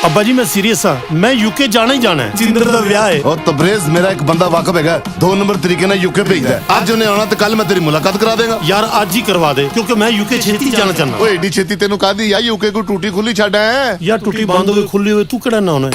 अब्बा जी मैं सीरियस हाँ, मैं यूके जाना ही जाना है। जिंदर दा ब्याह है। और तबरेज मेरा एक बंदा वाकफ है 2 नंबर तरीके ना यूके भेजदा है। आज उन्हें आना तो कल मैं तेरी मुलाकात करा देगा। यार आज ही करवा दे क्योंकि मैं यूके छेती जाना चाहना। ओए एडी छेती तेनू कादी या यूके को टूटी खुली छड़ है यार टूटी बंद हुई खुली हुई तू केड़ा ना होना।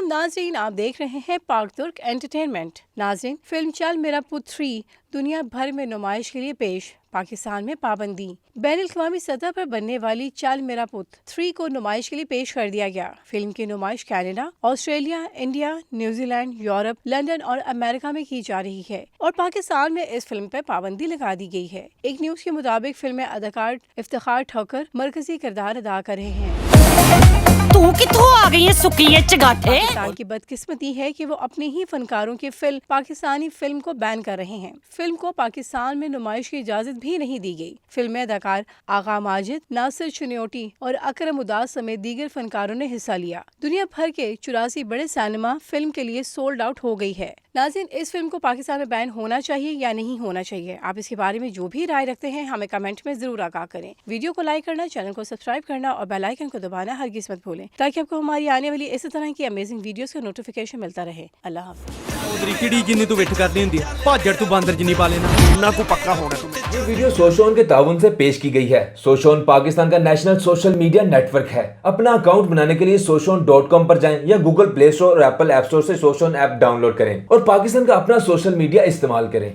नाज़रीन, आप देख रहे हैं पाक तुर्क एंटरटेनमेंट। नाज़रीन, फिल्म चल मेरा पुत 3 दुनिया भर में नुमाइश के लिए पेश। पाकिस्तान में पाबंदी। बैनुल-अक़वामी सतह पर बनने वाली चल मेरा पुत 3 को नुमाइश के लिए पेश कर दिया गया। फिल्म की नुमाइश Canada, Australia, India, New Zealand, Europe, London और अमेरिका में की जा रही है और पाकिस्तान में इस फिल्म पर पाबंदी लगा दी गई है। एक न्यूज़ के मुताबिक फिल्म में अदाकार इफ्तिखार ठक्कर मरकजी किरदार अदा कर रहे हैं। तू कित्थों आ गई है सुक्की चगाठे? पाकिस्तान की बदकिस्मती है कि वो अपने ही फनकारों की फिल्म पाकिस्तानी फिल्म को बैन कर रहे हैं। फिल्म को पाकिस्तान में नुमाइश की इजाजत भी नहीं दी गई। फिल्म में अदाकार आगा माजिद, नासिर चुनियोटी और अकरम उदास समेत दीगर फनकारों ने हिस्सा लिया। दुनिया भर के 84 बड़े सिनेमा फिल्म के लिए सोल्ड आउट हो गई है। नाज़रीन, इस फिल्म को पाकिस्तान में बैन होना चाहिए या नहीं होना चाहिए, आप इसके बारे में जो भी राय रखते हैं हमें कमेंट में जरूर आगाह करें। वीडियो को लाइक करना, चैनल को सब्सक्राइब करना और बेल आइकन को दबाना हरगिज़ मत भूलें ताकि आपको हमारी आने वाली इसी तरह की अमेजिंग वीडियोस का नोटिफिकेशन मिलता रहे। अल्लाह हाफ़िज़। किड़ी जिन्नी तू विठ करनी हुंदी है, भाजड़ तू बांदर जिन्नी पा लेना, ना को पक्का होना तू। ये वीडियो सोशोन के ताउन से पेश की गई है। सोशोन पाकिस्तान का नेशनल सोशल मीडिया नेटवर्क है। अपना अकाउंट बनाने के लिए soshon.com पर जाएं या गूगल प्ले स्टोर और एप्पल ऐप स्टोर से सोशोन ऐप डाउनलोड करें और पाकिस्तान का अपना सोशल मीडिया इस्तेमाल करें।